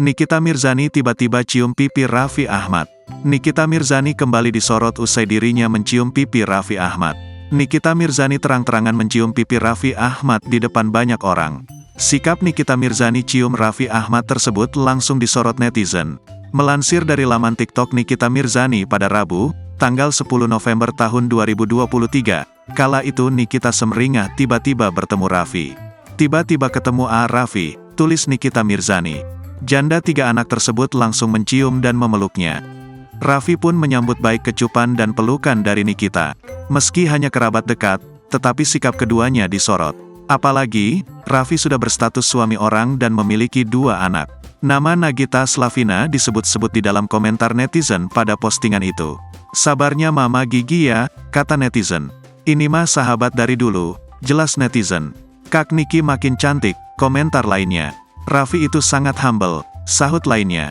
Nikita Mirzani tiba-tiba cium pipi Raffi Ahmad. Nikita Mirzani kembali disorot usai dirinya mencium pipi Raffi Ahmad. Nikita Mirzani terang-terangan mencium pipi Raffi Ahmad di depan banyak orang. Sikap Nikita Mirzani cium Raffi Ahmad tersebut langsung disorot netizen. Melansir dari laman TikTok Nikita Mirzani pada Rabu, tanggal 10 November tahun 2023, kala itu Nikita semringah tiba-tiba bertemu Raffi. Tiba-tiba ketemu Raffi, tulis Nikita Mirzani. Janda 3 anak tersebut langsung mencium dan memeluknya. Raffi pun menyambut baik kecupan dan pelukan dari Nikita. Meski hanya kerabat dekat, tetapi sikap keduanya disorot. Apalagi, Raffi sudah berstatus suami orang dan memiliki 2 anak. Nama Nagita Slavina disebut-sebut di dalam komentar netizen pada postingan itu. Sabarnya Mama Gigi ya, kata netizen. Ini mah sahabat dari dulu, jelas netizen. Kak Niki makin cantik, komentar lainnya. Raffi itu sangat humble, sahut lainnya.